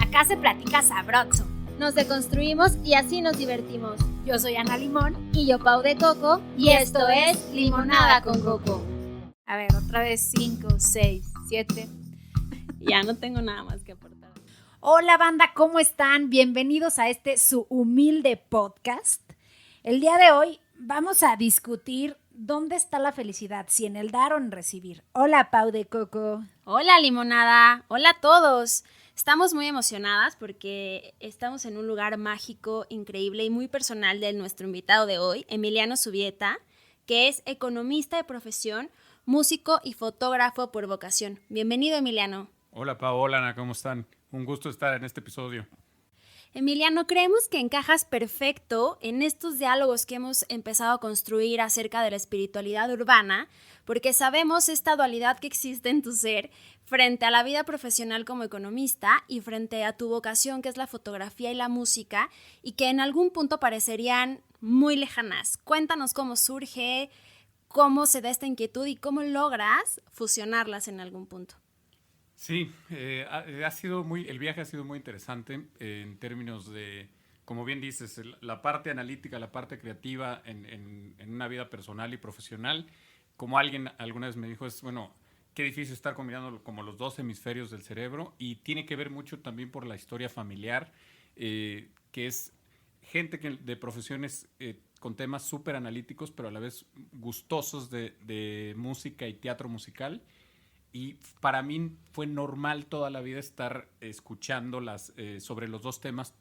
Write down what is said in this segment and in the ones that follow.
Acá se platica sabroso. Nos deconstruimos y así nos divertimos. Yo soy Ana Limón. Y yo Pau de Coco. Y esto es Limonada con Coco. A ver, otra vez 5, 6, 7. Ya no tengo nada más que aportar. Hola banda, ¿cómo están? Bienvenidos a este su humilde podcast. El día de hoy vamos a discutir dónde está la felicidad, si en el dar o en recibir. Hola Pau de Coco. Hola Limonada, hola a todos. Estamos muy emocionadas porque estamos en un lugar mágico, increíble y muy personal de nuestro invitado de hoy, Emiliano Zubieta, que es economista de profesión, músico y fotógrafo por vocación. Bienvenido, Emiliano. Hola Pau, hola Ana, ¿cómo están? Un gusto estar en este episodio. Emiliano, creemos que encajas perfecto en estos diálogos que hemos empezado a construir acerca de la espiritualidad urbana, porque sabemos esta dualidad que existe en tu ser frente a la vida profesional como economista y frente a tu vocación, que es la fotografía y la música, y que en algún punto parecerían muy lejanas. Cuéntanos cómo surge, cómo se da esta inquietud y cómo logras fusionarlas en algún punto. Sí, el viaje ha sido muy interesante en términos de, como bien dices, la parte analítica, la parte creativa en una vida personal y profesional. Como alguien alguna vez me dijo, qué difícil estar combinando como los dos hemisferios del cerebro, y tiene que ver mucho también por la historia familiar, que es gente de profesiones con temas súper analíticos, pero a la vez gustosos de música y teatro musical. Y para mí fue normal toda la vida estar escuchando sobre los dos temas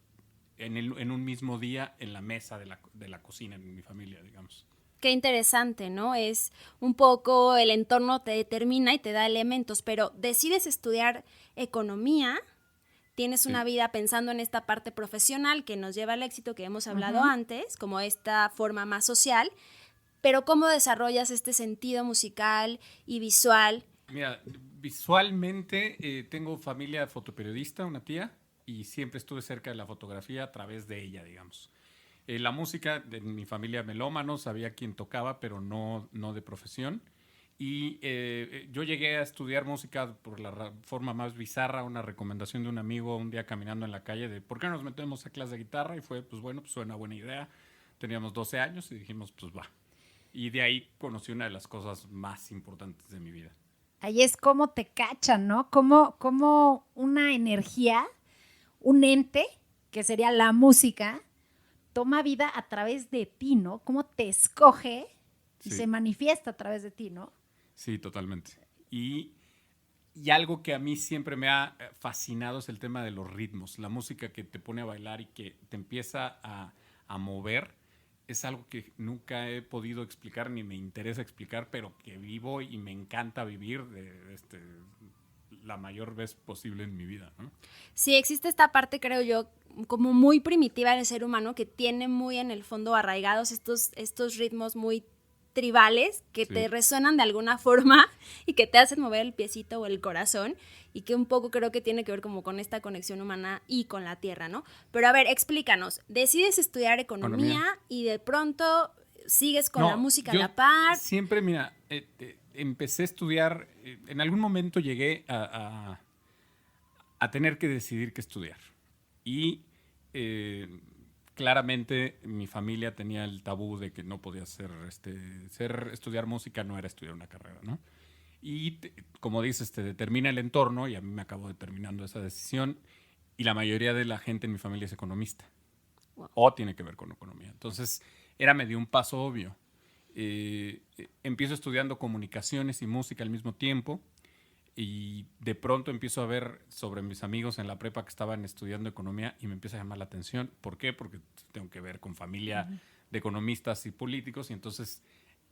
en un mismo día en la mesa de la cocina en mi familia, digamos. Qué interesante, ¿no? Es un poco el entorno te determina y te da elementos, pero decides estudiar economía, tienes una vida pensando en esta parte profesional que nos lleva al éxito que hemos hablado antes, como esta forma más social, pero ¿cómo desarrollas este sentido musical y visual? Mira, visualmente tengo familia fotoperiodista, una tía, y siempre estuve cerca de la fotografía a través de ella, digamos. La música, de mi familia melómanos, sabía quién tocaba, pero no de profesión. Y yo llegué a estudiar música por la forma más bizarra, una recomendación de un amigo un día caminando en la calle de ¿por qué no nos metemos a clase de guitarra? Y fue, pues suena buena idea. Teníamos 12 años y dijimos, pues va. Y de ahí conocí una de las cosas más importantes de mi vida. Ahí es como te cachan, ¿no? Como una energía, un ente, que sería la música, toma vida a través de ti, ¿no? Cómo te escoge y se manifiesta a través de ti, ¿no? Sí, totalmente. Y algo que a mí siempre me ha fascinado es el tema de los ritmos. La música que te pone a bailar y que te empieza a mover es algo que nunca he podido explicar ni me interesa explicar, pero que vivo y me encanta vivir la mayor vez posible en mi vida, ¿no? Sí, existe esta parte, creo yo, como muy primitiva del ser humano que tiene muy en el fondo arraigados estos ritmos muy tribales que te resuenan de alguna forma y que te hacen mover el piecito o el corazón y que un poco creo que tiene que ver como con esta conexión humana y con la tierra, ¿no? Pero a ver, explícanos, decides estudiar economía. Y de pronto sigues con la música a la par. Siempre, mira, empecé a estudiar, en algún momento llegué a tener que decidir qué estudiar. Y claramente mi familia tenía el tabú de que no podía estudiar música no era estudiar una carrera, ¿no? Y como dices, te determina el entorno, y a mí me acabó determinando esa decisión, y la mayoría de la gente en mi familia es economista. Wow. O tiene que ver con economía. Entonces, me dio un paso obvio. Empiezo estudiando comunicaciones y música al mismo tiempo, y de pronto empiezo a ver sobre mis amigos en la prepa que estaban estudiando economía y me empieza a llamar la atención. ¿Por qué? Porque tengo que ver con familia de economistas y políticos, y entonces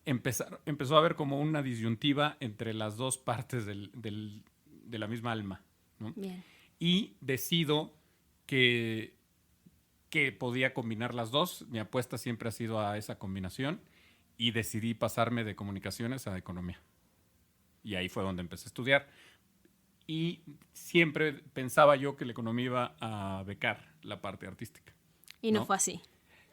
empezó a haber como una disyuntiva entre las dos partes de la misma alma, ¿no? Bien. Y decido que podía combinar las dos. Mi apuesta siempre ha sido a esa combinación y decidí pasarme de comunicaciones a economía. Y ahí fue donde empecé a estudiar. Y siempre pensaba yo que la economía iba a becar la parte artística. Y no fue así.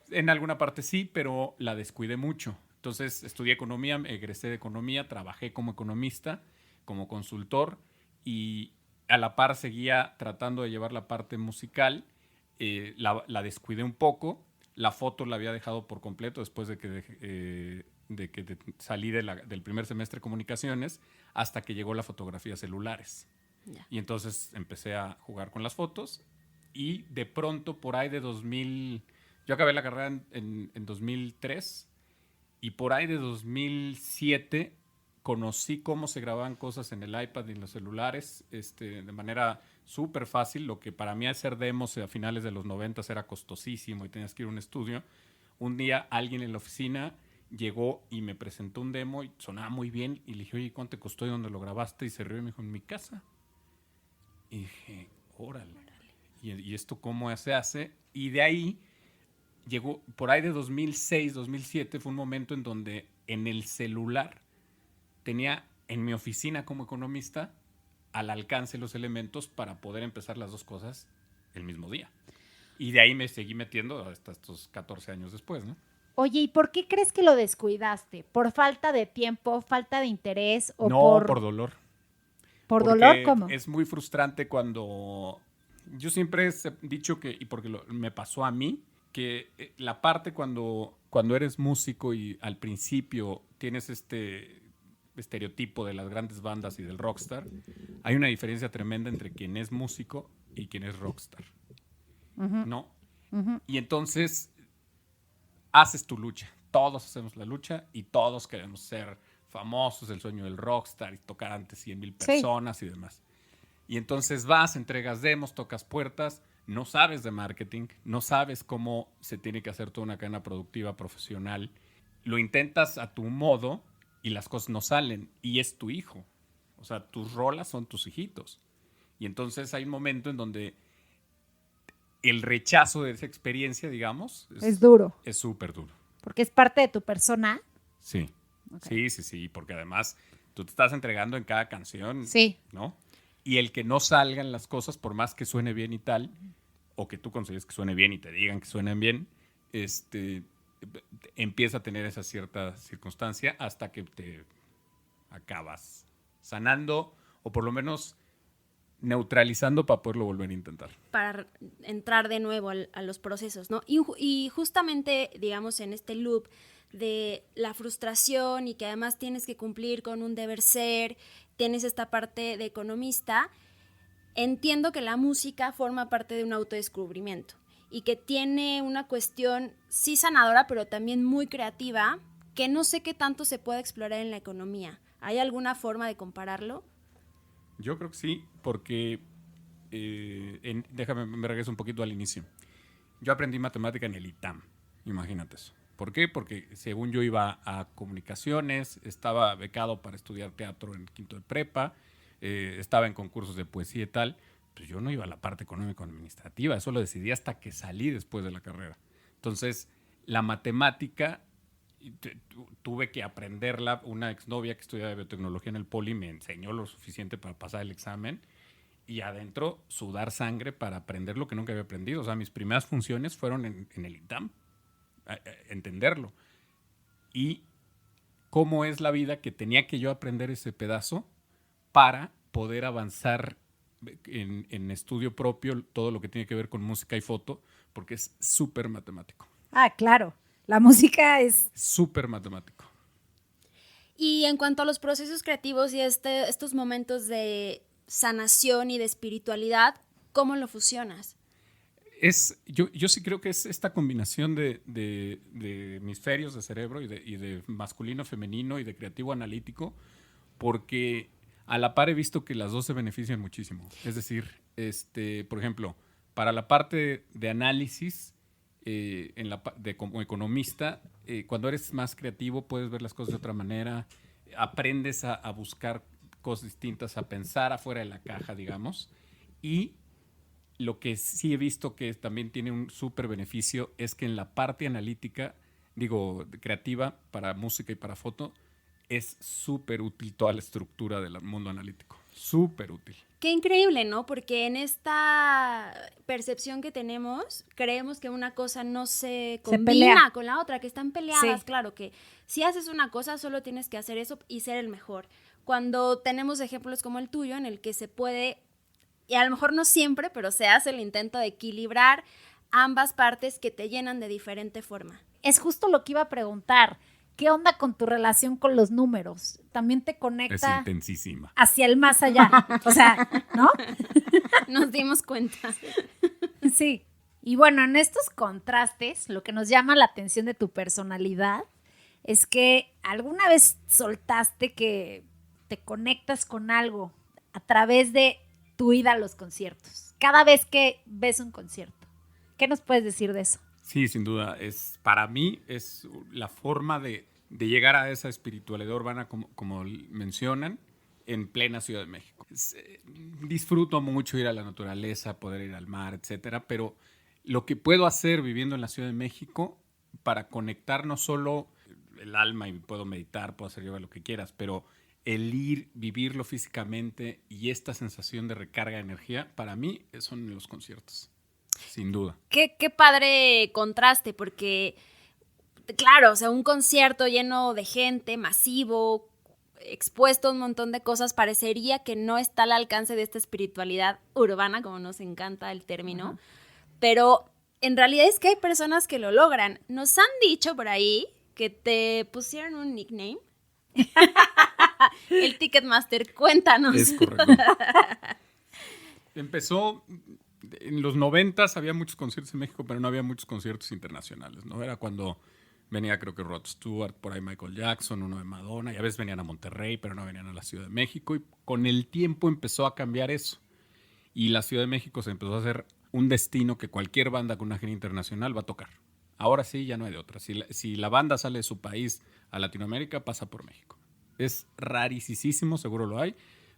En alguna parte sí, pero la descuidé mucho. Entonces estudié economía, egresé de economía, trabajé como economista, como consultor, y a la par seguía tratando de llevar la parte musical, la descuidé un poco, la foto la había dejado por completo después de que salí del primer semestre de comunicaciones, hasta que llegó la fotografía celulares. Ya. Y entonces empecé a jugar con las fotos y de pronto por ahí de 2000, yo acabé la carrera en 2003 y por ahí de 2007 conocí cómo se grababan cosas en el iPad y en los celulares de manera súper fácil. Lo que para mí hacer demos a finales de los 90 era costosísimo y tenías que ir a un estudio. Un día alguien en la oficina llegó y me presentó un demo y sonaba muy bien. Y le dije, oye, ¿cuánto te costó y dónde lo grabaste? Y se rió y me dijo, en mi casa. Y dije, órale. ¿Y esto cómo se hace? Y de ahí llegó, por ahí de 2006, 2007, fue un momento en donde en el celular tenía en mi oficina como economista al alcance los elementos para poder empezar las dos cosas el mismo día. Y de ahí me seguí metiendo hasta estos 14 años después, ¿no? Oye, ¿y por qué crees que lo descuidaste? ¿Por falta de tiempo, falta de interés o No, por dolor. ¿Por Porque dolor? ¿Cómo? es muy frustrante cuando... Yo siempre he dicho que, y porque me pasó a mí, que la parte cuando eres músico y al principio tienes este estereotipo de las grandes bandas y del rockstar, hay una diferencia tremenda entre quien es músico y quien es rockstar, ¿no? Y entonces haces tu lucha, todos hacemos la lucha y todos queremos ser famosos, el sueño del rockstar y tocar ante 100,000 personas y demás. Y entonces vas, entregas demos, tocas puertas, no sabes de marketing, no sabes cómo se tiene que hacer toda una cadena productiva profesional, lo intentas a tu modo y las cosas no salen y es tu hijo. O sea, tus rolas son tus hijitos. Y entonces hay un momento en donde el rechazo de esa experiencia, digamos, es duro. Es súper duro. Porque es parte de tu persona. Sí. Okay. Sí, porque además tú te estás entregando en cada canción, sí, ¿no? Y el que no salgan las cosas, por más que suene bien y tal, o que tú consideres que suene bien y te digan que suenan bien, empieza a tener esa cierta circunstancia hasta que te acabas sanando o por lo menos neutralizando para poderlo volver a intentar. Para entrar de nuevo a los procesos, ¿no? Y justamente, digamos, en este loop de la frustración y que además tienes que cumplir con un deber ser, tienes esta parte de economista, entiendo que la música forma parte de un autodescubrimiento y que tiene una cuestión sí sanadora, pero también muy creativa, que no sé qué tanto se puede explorar en la economía. ¿Hay alguna forma de compararlo? Yo creo que sí, porque déjame, me regreso un poquito al inicio. Yo aprendí matemática en el ITAM, imagínate eso. ¿Por qué? Porque según yo iba a comunicaciones, estaba becado para estudiar teatro en quinto de prepa, estaba en concursos de poesía y tal, pues yo no iba a la parte económico-administrativa, eso lo decidí hasta que salí después de la carrera. Entonces, la matemática tuve que aprenderla. Una exnovia que estudiaba biotecnología en el Poli me enseñó lo suficiente para pasar el examen y adentro sudar sangre para aprender lo que nunca había aprendido. O sea, mis primeras funciones fueron en el ITAM, entenderlo. Y cómo es la vida que tenía que yo aprender ese pedazo para poder avanzar en estudio propio, todo lo que tiene que ver con música y foto, porque es súper matemático. Ah, claro. La música es súper matemático. Y en cuanto a los procesos creativos y estos momentos de sanación y de espiritualidad, ¿cómo lo fusionas? Yo sí creo que es esta combinación de hemisferios de cerebro y de masculino, femenino y de creativo analítico, porque a la par he visto que las dos se benefician muchísimo. Es decir, por ejemplo, para la parte de análisis, como economista, cuando eres más creativo puedes ver las cosas de otra manera, aprendes a buscar cosas distintas, a pensar afuera de la caja, digamos, y lo que sí he visto que también tiene un súper beneficio es que en la parte analítica, creativa para música y para foto, es súper útil toda la estructura del mundo analítico, súper útil. Qué increíble, ¿no? Porque en esta percepción que tenemos, creemos que una cosa no se combina con la otra, que están peleadas. Sí. Claro que si haces una cosa, solo tienes que hacer eso y ser el mejor. Cuando tenemos ejemplos como el tuyo, en el que se puede y a lo mejor no siempre, pero se hace el intento de equilibrar ambas partes que te llenan de diferente forma. Es justo lo que iba a preguntar. ¿Qué onda con tu relación con los números? ¿También te Es conecta intensísima. hacia el más allá? O sea, ¿no? Nos dimos cuenta. Sí. Y bueno, en estos contrastes, lo que nos llama la atención de tu personalidad es que alguna vez soltaste que te conectas con algo a través de tu ida a los conciertos. Cada vez que ves un concierto. ¿Qué nos puedes decir de eso? Sí, sin duda. Para mí es la forma de llegar a esa espiritualidad urbana, como mencionan, en plena Ciudad de México. Disfruto mucho ir a la naturaleza, poder ir al mar, etcétera, pero lo que puedo hacer viviendo en la Ciudad de México para conectar no solo el alma, y puedo meditar, puedo hacer yoga, lo que quieras, pero el ir, vivirlo físicamente y esta sensación de recarga de energía, para mí son los conciertos. Sin duda. Qué padre contraste, porque, claro, o sea, un concierto lleno de gente, masivo, expuesto a un montón de cosas, parecería que no está al alcance de esta espiritualidad urbana, como nos encanta el término, pero en realidad es que hay personas que lo logran. Nos han dicho por ahí que te pusieron un nickname. El Ticketmaster, cuéntanos. Es correcto. Empezó... En los 90s había muchos conciertos en México, pero no había muchos conciertos internacionales, ¿no? Era cuando venía, creo que Rod Stewart, por ahí Michael Jackson, uno de Madonna, y a veces venían a Monterrey, pero no venían a la Ciudad de México. Y con el tiempo empezó a cambiar eso. Y la Ciudad de México se empezó a hacer un destino que cualquier banda con una gira internacional va a tocar. Ahora sí, ya no hay de otra. Si la banda sale de su país a Latinoamérica, pasa por México. Es rarísimo, seguro lo hay,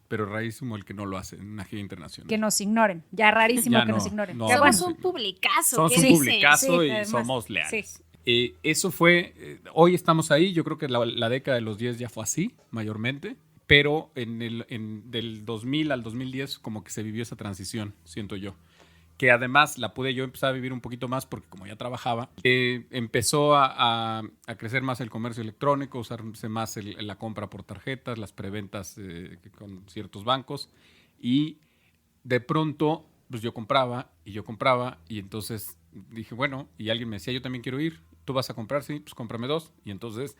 pero rarísimo el que no lo hace en una gira internacional. Que nos ignoren. Ya rarísimo Ya que no, nos ignoren. no, Ya Somos bueno. un publicazo. Somos ¿qué un dicen? publicazo Sí, y además, somos leales. sí. Eso fue, hoy estamos ahí, yo creo que la década de los 10 ya fue así, mayormente, pero del 2000 al 2010 como que se vivió esa transición, siento yo. Que además la pude yo empezar a vivir un poquito más porque como ya trabajaba, empezó a crecer más el comercio electrónico, usarse más la compra por tarjetas, las preventas con ciertos bancos y de pronto pues yo compraba y entonces dije, bueno, y alguien me decía, yo también quiero ir, ¿tú vas a comprar? Sí, pues cómprame 2. Y entonces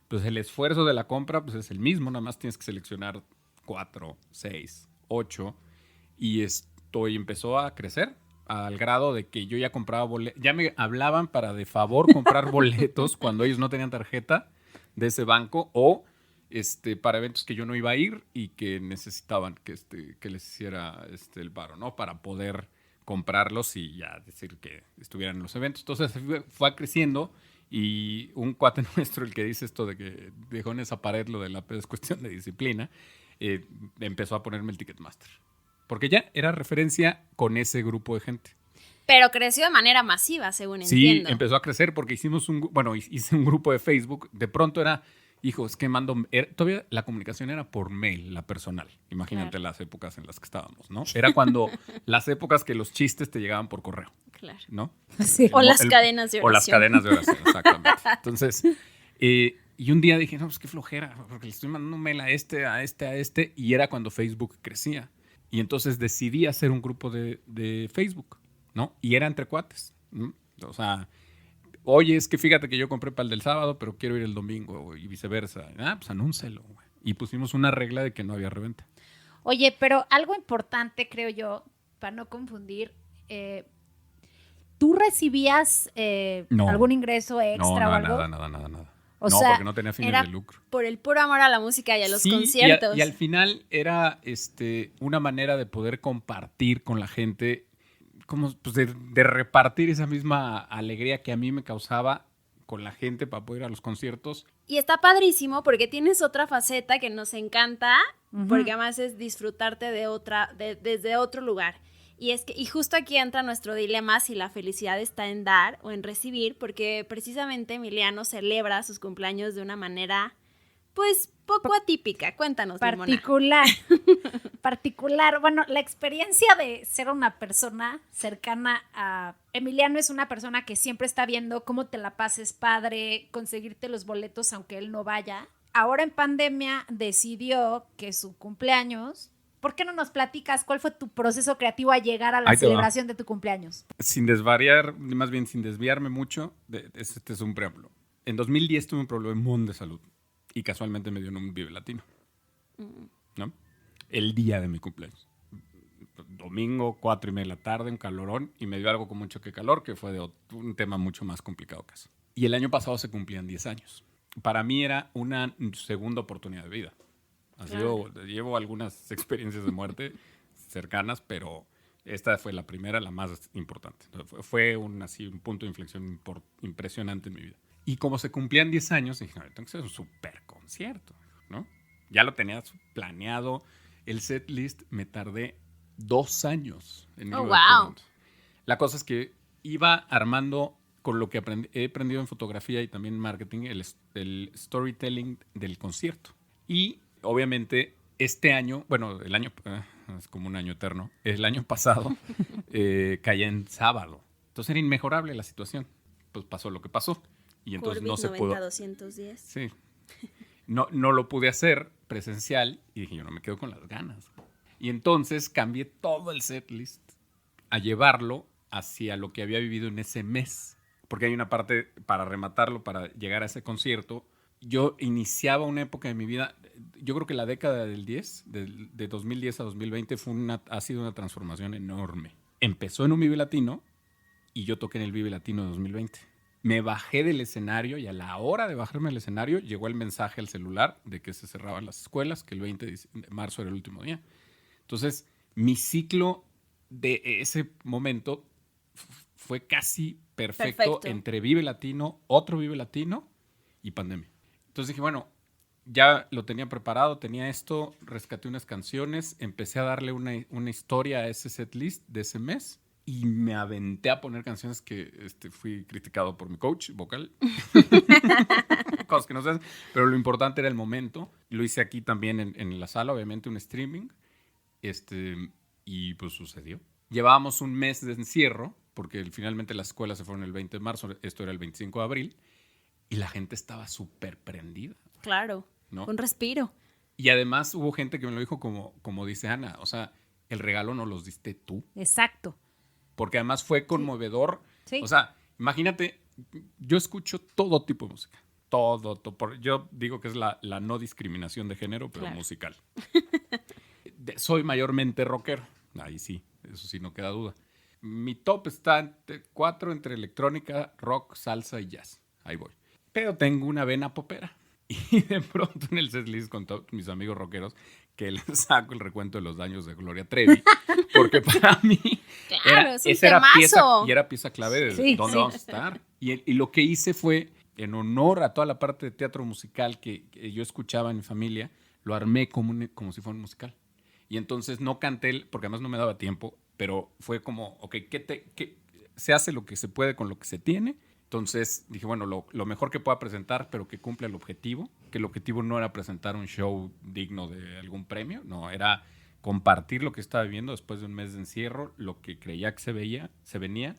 pues el esfuerzo de la compra pues es el mismo, nada más tienes que seleccionar 4, 6, 8 y empezó a crecer al grado de que yo ya compraba boletos, ya me hablaban para de favor comprar boletos cuando ellos no tenían tarjeta de ese banco o para eventos que yo no iba a ir y que necesitaban que les hiciera el paro, ¿no? Para poder comprarlos y ya decir que estuvieran en los eventos. Entonces fue creciendo y un cuate nuestro, el que dice esto de que dejó en esa pared lo de la es cuestión de disciplina, empezó a ponerme el Ticketmaster. Porque ya era referencia con ese grupo de gente. Pero creció de manera masiva, según Sí, entiendo. empezó a crecer porque hice un grupo de Facebook. De pronto era, hijo, es que todavía la comunicación era por mail, la personal. Imagínate Claro. las épocas en las que estábamos, ¿no? Era cuando las épocas que los chistes te llegaban por correo, Claro. ¿no? Sí. O las cadenas de oración. O las cadenas de oración, exactamente. Entonces, y un día dije, no, pues qué flojera, porque le estoy mandando un mail a este, y era cuando Facebook crecía. Y entonces decidí hacer un grupo de Facebook, ¿no? Y era entre cuates, ¿no? O sea, oye, es que fíjate que yo compré para el del sábado, pero quiero ir el domingo y viceversa. Pues anúncelo, güey. Y pusimos una regla de que no había reventa. Oye, pero algo importante, creo yo, para no confundir, ¿tú recibías No. algún ingreso extra o algo? Nada. O no, sea, porque no tenía fines era de lucro. por el puro amor a la música y a los Sí, conciertos. y al final era una manera de poder compartir con la gente, como pues de repartir esa misma alegría que a mí me causaba con la gente para poder ir a los conciertos. Y está padrísimo porque tienes otra faceta que nos encanta, porque además es disfrutarte desde otro lugar. Y justo aquí entra nuestro dilema si la felicidad está en dar o en recibir, porque precisamente Emiliano celebra sus cumpleaños de una manera, pues, poco atípica. Cuéntanos, Limona. Particular. Bueno, la experiencia de ser una persona cercana a Emiliano es una persona que siempre está viendo cómo te la pases padre, conseguirte los boletos aunque él no vaya. Ahora en pandemia decidió que su cumpleaños ¿Por qué no nos platicas cuál fue tu proceso creativo a llegar a la Ahí te va. celebración de tu cumpleaños? Sin desvariar, más bien sin desviarme mucho, este es un preámbulo. En 2010 tuve un problemón de salud y casualmente me dio en un Vive Latino, ¿no? El día de mi cumpleaños. Domingo, 4:30 de la tarde, un calorón, y me dio algo con mucho que calor, que fue de un tema mucho más complicado que eso. Y el año pasado se cumplían 10 años. Para mí era una segunda oportunidad de vida. Llevo algunas experiencias de muerte cercanas, pero esta fue la primera, la más importante. Fue un punto de inflexión impresionante en mi vida. Y como se cumplían 10 años, dije, no, tengo que hacer un super concierto, ¿no? Ya lo tenía planeado. El set list me tardé 2 años en irlo definiendo. La cosa es que iba armando con lo que he aprendido en fotografía y también en marketing, el storytelling del concierto. Y obviamente este año, bueno, es como un año eterno, el año pasado caía en sábado. Entonces era inmejorable la situación. Pues pasó lo que pasó. Y entonces no se pudo. 210. Sí. No lo pude hacer presencial y dije, yo no me quedo con las ganas. Y entonces cambié todo el setlist a llevarlo hacia lo que había vivido en ese mes. Porque hay una parte para rematarlo, para llegar a ese concierto. Yo iniciaba una época de mi vida, yo creo que la década del 10, de 2010 a 2020, ha sido una transformación enorme. Empezó en un Vive Latino y yo toqué en el Vive Latino de 2020. Me bajé del escenario y a la hora de bajarme del escenario llegó el mensaje al celular de que se cerraban las escuelas, que el 20 de marzo era el último día. Entonces, mi ciclo de ese momento fue casi perfecto entre Vive Latino, otro Vive Latino y pandemia. Entonces dije, bueno, ya lo tenía preparado, tenía esto, rescaté unas canciones, empecé a darle una historia a ese setlist de ese mes y me aventé a poner canciones que fui criticado por mi coach vocal. Cosas que no se hacen, pero lo importante era el momento. Lo hice aquí también en la sala, obviamente un streaming, y pues sucedió. Llevábamos un mes de encierro, porque finalmente las escuelas se fueron el 20 de marzo, esto era el 25 de abril, y la gente estaba súper prendida. Claro, ¿no? Un respiro. Y además hubo gente que me lo dijo como dice Ana, o sea, el regalo no los diste tú. Exacto. Porque además fue conmovedor. Sí. O sea, imagínate, yo escucho todo tipo de música. Todo. Yo digo que es la no discriminación de género, pero claro, musical. Soy mayormente rockero. Ahí sí, eso sí, no queda duda. Mi top está 4 entre electrónica, rock, salsa y jazz. Ahí voy. Pero tengo una vena popera. Y de pronto en el setlist con todos mis amigos rockeros, que les saco el recuento de los daños de Gloria Trevi, porque para mí claro, esa era pieza clave de dónde vamos a estar. Y lo que hice fue, en honor a toda la parte de teatro musical que yo escuchaba en mi familia, lo armé como si fuera un musical. Y entonces no canté, porque además no me daba tiempo, pero fue como, ok, se hace lo que se puede con lo que se tiene. Entonces dije, bueno, lo mejor que pueda presentar, pero que cumpla el objetivo, que el objetivo no era presentar un show digno de algún premio, no, era compartir lo que estaba viviendo después de un mes de encierro, lo que creía que se venía.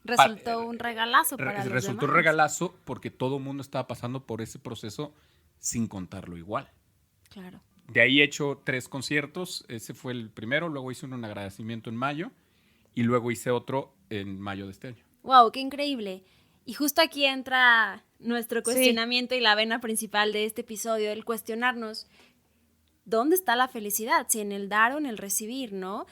Resultó un regalazo para los demás. Resultó un regalazo porque todo el mundo estaba pasando por ese proceso sin contarlo igual. Claro. De ahí he hecho 3 conciertos, ese fue el primero, luego hice un agradecimiento en mayo y luego hice otro en mayo de este año. ¡Wow! ¡Qué increíble! Y justo aquí entra nuestro cuestionamiento y la vena principal de este episodio, el cuestionarnos dónde está la felicidad, si en el dar o en el recibir, ¿no?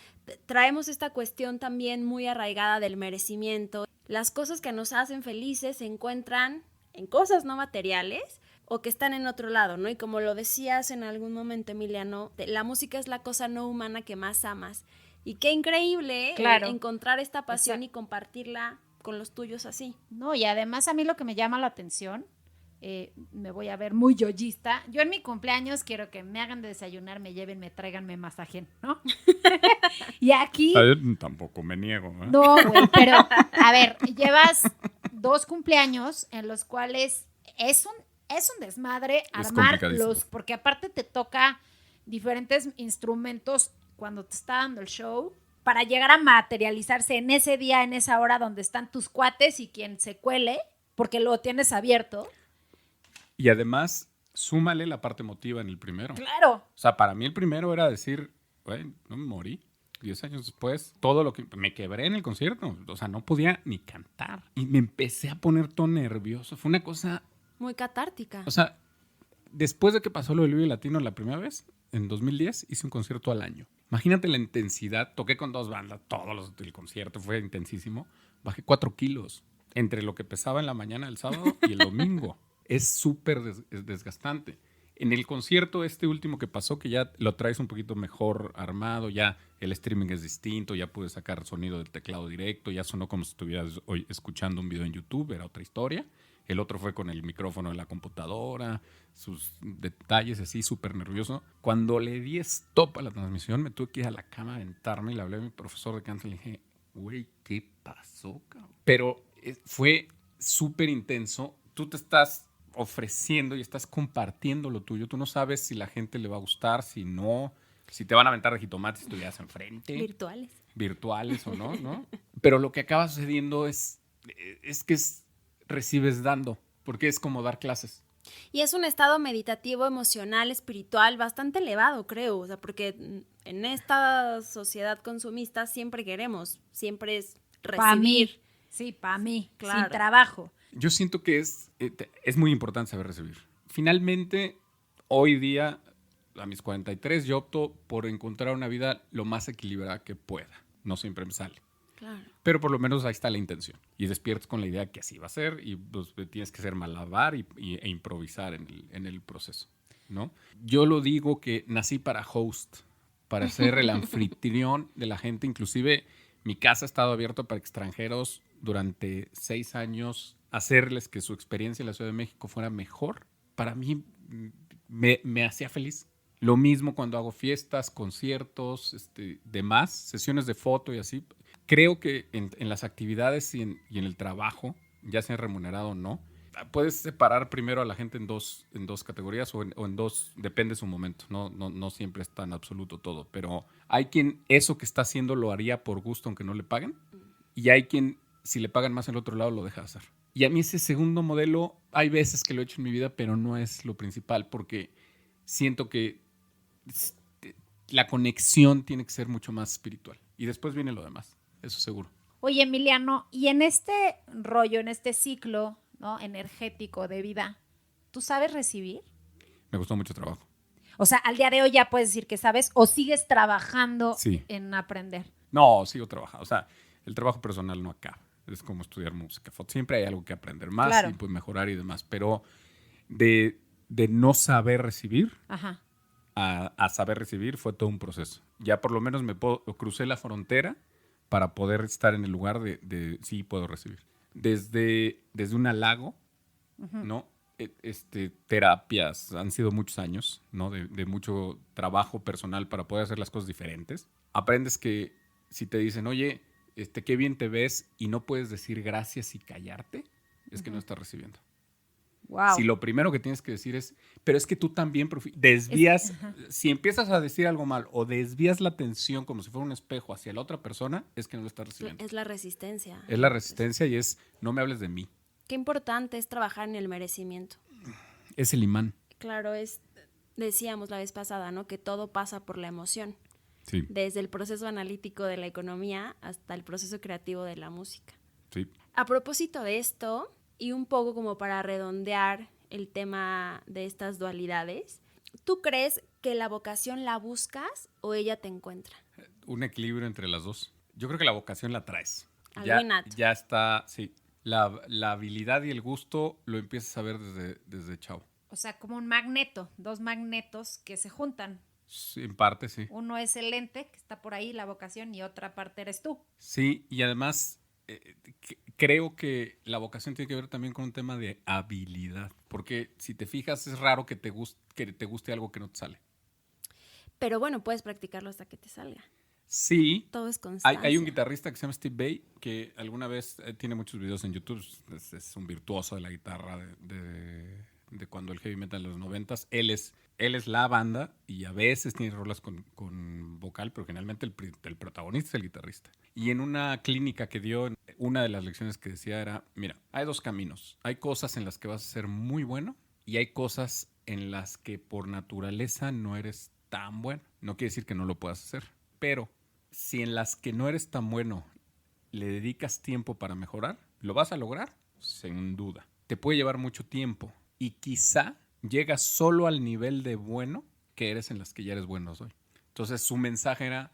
Traemos esta cuestión también muy arraigada del merecimiento. Las cosas que nos hacen felices se encuentran en cosas no materiales o que están en otro lado, ¿no? Y como lo decías en algún momento, Emiliano, la música es la cosa no humana que más amas. Y qué increíble encontrar esta pasión y compartirla con los tuyos así. No, y además a mí lo que me llama la atención, me voy a ver muy yoyista. Yo en mi cumpleaños quiero que me hagan de desayunar, me lleven, me traigan, me masajen, ¿no? Y aquí... Tampoco me niego, ¿eh? No, güey, pero a ver, llevas 2 cumpleaños en los cuales es un desmadre armarlos, porque aparte te toca diferentes instrumentos cuando te está dando el show, para llegar a materializarse en ese día, en esa hora donde están tus cuates y quien se cuele, porque lo tienes abierto. Y además, súmale la parte emotiva en el primero. Claro. O sea, para mí el primero era decir, güey, no me morí. 10 años después, todo lo que... Me quebré en el concierto. O sea, no podía ni cantar. Y me empecé a poner todo nervioso. Fue una cosa... Muy catártica. O sea, después de que pasó lo del Vive Latino la primera vez, en 2010, hice un concierto al año. Imagínate la intensidad. Toqué con 2 bandas, el concierto fue intensísimo. Bajé 4 kilos entre lo que pesaba en la mañana del sábado y el domingo. Es súper desgastante. En el concierto este último que pasó, que ya lo traes un poquito mejor armado, ya el streaming es distinto, ya pude sacar sonido del teclado directo, ya sonó como si estuvieras hoy escuchando un video en YouTube, era otra historia. El otro fue con el micrófono de la computadora, sus detalles así, súper nervioso. Cuando le di stop a la transmisión, me tuve que ir a la cama a aventarme y le hablé a mi profesor de canto y le dije, güey, ¿qué pasó, cabrón? Pero fue súper intenso. Tú te estás ofreciendo y estás compartiendo lo tuyo. Tú no sabes si la gente le va a gustar, si no, si te van a aventar de jitomate si estuvieras enfrente. Virtuales o no, ¿no? Pero lo que acaba sucediendo es que recibes dando, porque es como dar clases. Y es un estado meditativo, emocional, espiritual bastante elevado, creo. O sea, porque en esta sociedad consumista siempre es recibir. Para mí, sí, para mí, Claro. sin trabajo. Yo siento que es muy importante saber recibir. Finalmente, hoy día, a mis 43, yo opto por encontrar una vida lo más equilibrada que pueda. No siempre me sale. Claro. Pero por lo menos ahí está la intención. Y despiertas con la idea que así va a ser y pues, tienes que ser malabar e improvisar en el proceso, ¿no? Yo lo digo que nací para host, para ser el anfitrión de la gente. Inclusive mi casa ha estado abierta para extranjeros durante 6 años. Hacerles que su experiencia en la Ciudad de México fuera mejor, para mí me hacía feliz. Lo mismo cuando hago fiestas, conciertos, demás, sesiones de foto y así. Creo que en las actividades y en el trabajo, ya sea remunerado o no, puedes separar primero a la gente en dos categorías o en dos, depende de su momento. No siempre es tan absoluto todo, pero hay quien eso que está haciendo lo haría por gusto aunque no le paguen, y hay quien si le pagan más en el otro lado lo deja de hacer. Y a mí ese segundo modelo, hay veces que lo he hecho en mi vida, pero no es lo principal porque siento que la conexión tiene que ser mucho más espiritual. Y después viene lo demás, eso seguro. Oye, Emiliano, y en este rollo, en este ciclo, ¿no?, energético de vida, ¿tú sabes recibir? Me gustó mucho el trabajo. O sea, al día de hoy ya puedes decir que sabes o sigues trabajando Sí. en aprender. No, sigo trabajando. O sea, el trabajo personal no acaba. Es como estudiar música. Siempre hay algo que aprender más Claro. y pues mejorar y demás. Pero de no saber recibir Ajá. a saber recibir fue todo un proceso. Ya por lo menos crucé la frontera para poder estar en el lugar de sí puedo recibir. Desde un halago, ¿no? Terapias, han sido muchos años, ¿no? De mucho trabajo personal para poder hacer las cosas diferentes. Aprendes que si te dicen, oye, qué bien te ves y no puedes decir gracias y callarte, es que no estás recibiendo. Wow. Si lo primero que tienes que decir es, pero es que tú también desvías, si empiezas a decir algo mal o desvías la atención como si fuera un espejo hacia la otra persona, es que no lo estás recibiendo. Es la resistencia. Es la resistencia y es, no me hables de mí. Qué importante es trabajar en el merecimiento. Es el imán. Claro, decíamos la vez pasada, ¿no? Que todo pasa por la emoción. Sí, Desde el proceso analítico de la economía hasta el proceso creativo de la música. sí. A propósito de esto, y un poco como para redondear el tema de estas dualidades, ¿tú crees que la vocación la buscas o ella te encuentra? Un equilibrio entre las dos. Yo creo que la vocación la traes. Algo innato. Ya está, sí. La habilidad y el gusto lo empiezas a ver desde chavo. O sea, como un magneto, 2 magnetos que se juntan. Sí, en parte, sí. Uno es el ente, que está por ahí, la vocación, y otra parte eres tú. Sí, y además creo que la vocación tiene que ver también con un tema de habilidad. Porque si te fijas, es raro que te guste algo que no te sale. Pero bueno, puedes practicarlo hasta que te salga. Sí. Todo es constancia. Hay un guitarrista que se llama Steve Vai que alguna vez tiene muchos videos en YouTube. Es un virtuoso de la guitarra de cuando el heavy metal de los 90s. Él es la banda y a veces tiene rolas con vocal, pero generalmente el protagonista es el guitarrista. Y en una clínica que dio, una de las lecciones que decía era, mira, hay 2 caminos. Hay cosas en las que vas a ser muy bueno y hay cosas en las que por naturaleza no eres tan bueno. No quiere decir que no lo puedas hacer. Pero si en las que no eres tan bueno le dedicas tiempo para mejorar, ¿lo vas a lograr? Sin duda. Te puede llevar mucho tiempo y quizá llegas solo al nivel de bueno que eres en las que ya eres bueno hoy. Entonces su mensaje era,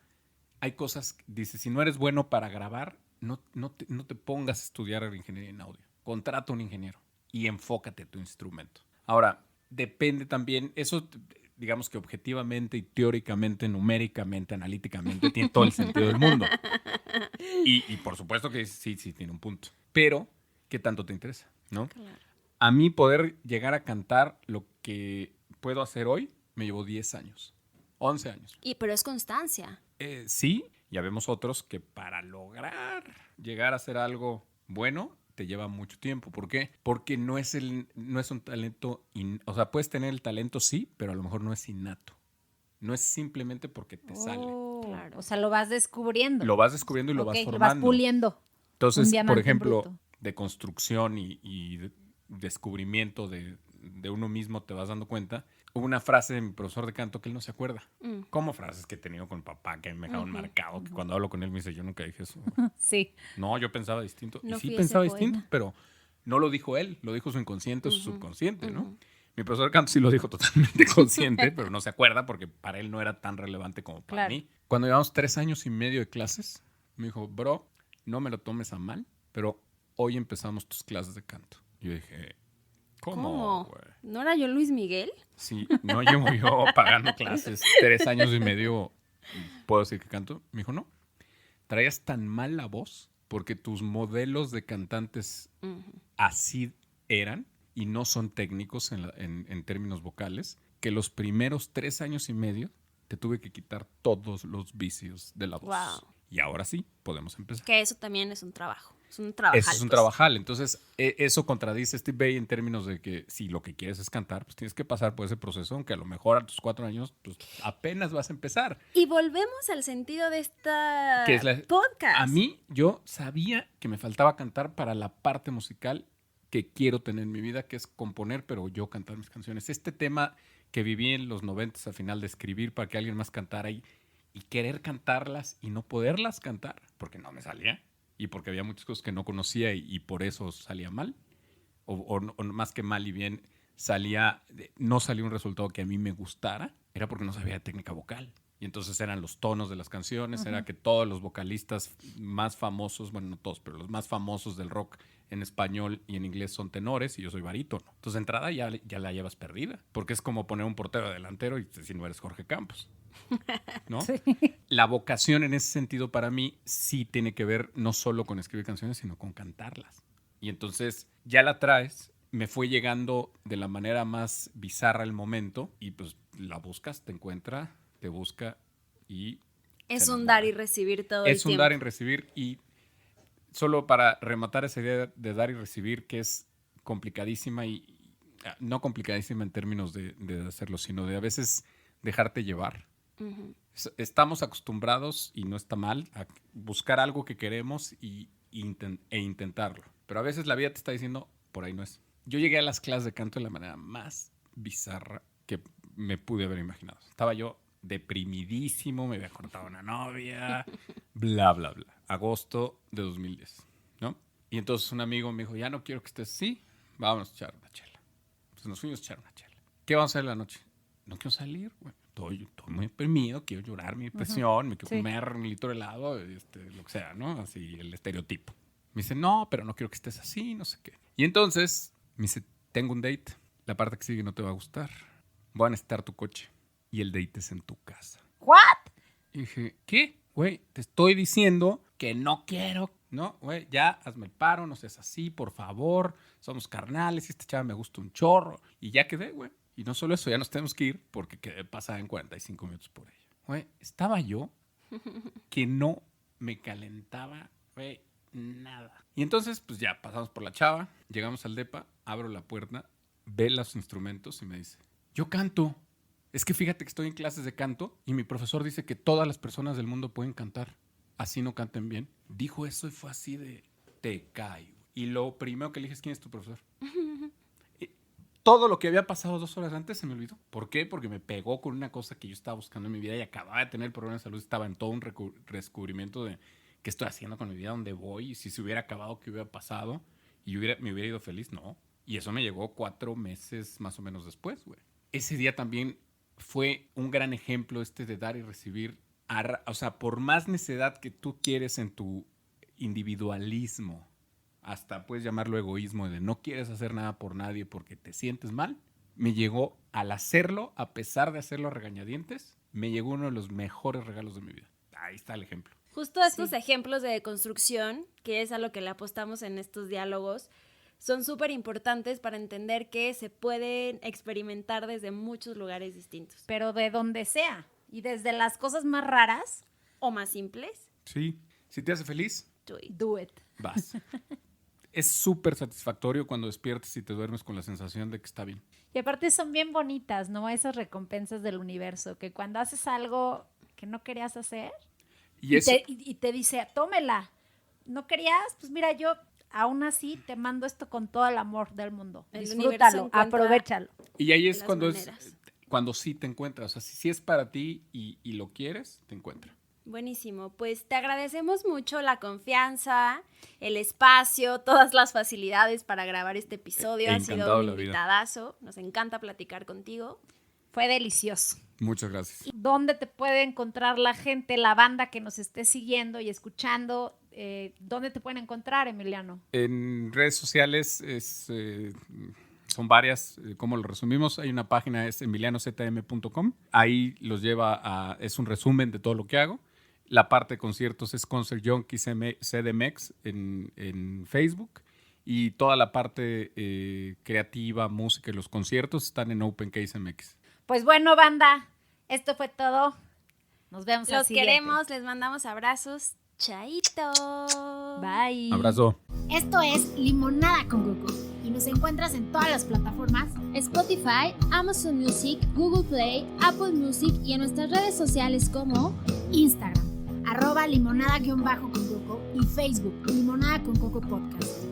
hay cosas, dice, si no eres bueno para grabar, no te pongas a estudiar ingeniería en audio. Contrata un ingeniero y enfócate tu instrumento. Ahora, depende también, eso digamos que objetivamente y teóricamente, numéricamente, analíticamente, tiene todo el sentido del mundo. Y por supuesto que sí tiene un punto. Pero, ¿qué tanto te interesa? ¿No? Claro. A mí poder llegar a cantar lo que puedo hacer hoy me llevó 10 años, 11 años. Pero es constancia. Sí, ya vemos otros que para lograr llegar a hacer algo bueno te lleva mucho tiempo. ¿Por qué? Porque no es un talento, o sea, puedes tener el talento sí, pero a lo mejor no es innato. No es simplemente porque te sale. Claro. O sea, lo vas descubriendo. Lo vas descubriendo y lo vas Ok, formando. lo vas puliendo. Entonces, Un diamante por ejemplo, bruto. de construcción y descubrimiento de uno mismo te vas dando cuenta. Hubo una frase de mi profesor de canto que él no se acuerda. Como frases que he tenido con papá que me dejaron marcado, que cuando hablo con él me dice, yo nunca dije eso. Sí. No, yo pensaba distinto. No Y sí fui ese pensaba poeta. distinto, pero no lo dijo él, lo dijo su inconsciente o su subconsciente, ¿no? Mi profesor de canto sí lo dijo totalmente consciente, pero no se acuerda porque para él no era tan relevante como para Claro. mí. Cuando llevamos 3 años y medio de clases, me dijo, bro, no me lo tomes a mal, pero hoy empezamos tus clases de canto. Yo dije, ¿cómo, güey? ¿No era yo Luis Miguel? Sí, no llevo yo pagando clases 3 años y medio, ¿puedo decir que canto? Me dijo, no, traías tan mal la voz porque tus modelos de cantantes así eran y no son técnicos en términos vocales, que los primeros 3 años y medio te tuve que quitar todos los vicios de la voz. Wow. Y ahora sí, podemos empezar. Que eso también es un trabajo. Es un trabajal. Eso es un pues. trabajal. Entonces, eso contradice a Steve Vai en términos de que si lo que quieres es cantar, pues tienes que pasar por ese proceso, aunque a lo mejor a tus 4 años, pues apenas vas a empezar. Y volvemos al sentido de esta Que es podcast. A mí, yo sabía que me faltaba cantar para la parte musical que quiero tener en mi vida, que es componer, pero yo cantar mis canciones. Este tema que viví en los 90s al final de escribir para que alguien más cantara y querer cantarlas y no poderlas cantar, porque no me salía. Y porque había muchas cosas que no conocía y por eso salía mal. O más que mal y bien, no salía un resultado que a mí me gustara. Era porque no sabía de técnica vocal. Y entonces eran los tonos de las canciones. Era que todos los vocalistas más famosos, bueno, no todos, pero los más famosos del rock en español y en inglés son tenores y yo soy barítono. Entonces, de entrada ya la llevas perdida. Porque es como poner un portero delantero y si no eres Jorge Campos. ¿No? Sí. La vocación en ese sentido para mí sí tiene que ver no solo con escribir canciones, sino con cantarlas. Y entonces ya la traes, me fue llegando de la manera más bizarra el momento y pues la buscas, te encuentra, te busca y... Es un dar y recibir todo el tiempo. Es un dar y recibir y solo para rematar esa idea de dar y recibir que es complicadísima y no complicadísima en términos de hacerlo, sino de a veces dejarte llevar. Uh-huh. Estamos acostumbrados, y no está mal, a buscar algo que queremos e intentarlo. Pero a veces la vida te está diciendo, por ahí no es. Yo llegué a las clases de canto de la manera más bizarra que me pude haber imaginado. Estaba yo deprimidísimo, me había cortado una novia, bla, bla, bla. Agosto de 2010, ¿no? Y entonces un amigo me dijo, ya no quiero que estés así, vámonos a echar una chela. Entonces nos fuimos a echar una chela. ¿Qué vamos a hacer en la noche? No quiero salir, güey. Estoy muy deprimido, quiero llorar mi depresión, me quiero comer un litro de helado, lo que sea, ¿no? Así, el estereotipo. Me dice, no, pero no quiero que estés así, no sé qué. Y entonces me dice, tengo un date. La parte que sigue no te va a gustar. Voy a necesitar tu coche. Y el date es en tu casa. ¿What? Y dije, ¿qué? Güey, te estoy diciendo que no quiero. No, güey, ya hazme el paro, no seas así, por favor. Somos carnales y esta chava me gusta un chorro. Y ya quedé, güey. Y no solo eso, ya nos tenemos que ir porque quedé pasada en 45 minutos por ella. Güey, estaba yo que no me calentaba, güey, nada. Y entonces, pues ya pasamos por la chava, llegamos al depa, abro la puerta, ve los instrumentos y me dice, yo canto. Es que fíjate que estoy en clases de canto y mi profesor dice que todas las personas del mundo pueden cantar, así no canten bien. Dijo eso y fue así de, te caigo. Y lo primero que le dije es, ¿quién es tu profesor? todo lo que había pasado 2 horas antes se me olvidó. ¿Por qué? Porque me pegó con una cosa que yo estaba buscando en mi vida y acababa de tener problemas de salud. Estaba en todo un descubrimiento de qué estoy haciendo con mi vida, dónde voy, y si se hubiera acabado, qué hubiera pasado, y me hubiera ido feliz. No. Y eso me llegó 4 meses más o menos después, güey. Ese día también fue un gran ejemplo de dar y recibir. O sea, por más necedad que tú quieres en tu individualismo, hasta puedes llamarlo egoísmo, de no quieres hacer nada por nadie porque te sientes mal, me llegó, al hacerlo, a pesar de hacerlo a regañadientes, me llegó uno de los mejores regalos de mi vida. Ahí está el ejemplo. Justo estos ejemplos de construcción, que es a lo que le apostamos en estos diálogos, son súper importantes para entender que se pueden experimentar desde muchos lugares distintos. Pero de donde sea. Y desde las cosas más raras. O más simples. Sí. Si te hace feliz, Do it. vas. Es súper satisfactorio cuando despiertas y te duermes con la sensación de que está bien. Y aparte son bien bonitas, ¿no? Esas recompensas del universo, que cuando haces algo que no querías hacer y te dice, tómela. ¿No querías? Pues mira, yo aún así te mando esto con todo el amor del mundo. Disfrútalo, aprovechalo. Y ahí es cuando sí te encuentras. O sea, si es para ti y lo quieres, te encuentra. Buenísimo, pues te agradecemos mucho la confianza, el espacio, todas las facilidades para grabar este episodio. Ha sido un invitadazo, nos encanta platicar contigo. Fue delicioso. Muchas gracias. ¿Dónde te puede encontrar la gente, la banda que nos esté siguiendo y escuchando? ¿Dónde te pueden encontrar, Emiliano? En redes sociales son varias, como lo resumimos, hay una página, es emilianozm.com. Ahí los lleva es un resumen de todo lo que hago. La parte de conciertos es Concert Junkies CDMX en Facebook. Y toda la parte creativa, música y los conciertos están en Open Case MX. Pues bueno, banda, esto fue todo. Nos vemos al siguiente. Los queremos, les mandamos abrazos. Chaito. Bye. Abrazo. Esto es Limonada con Coco y nos encuentras en todas las plataformas: Spotify, Amazon Music, Google Play, Apple Music y en nuestras redes sociales como Instagram, @limonada_con Coco y Facebook, Limonada con Coco Podcast.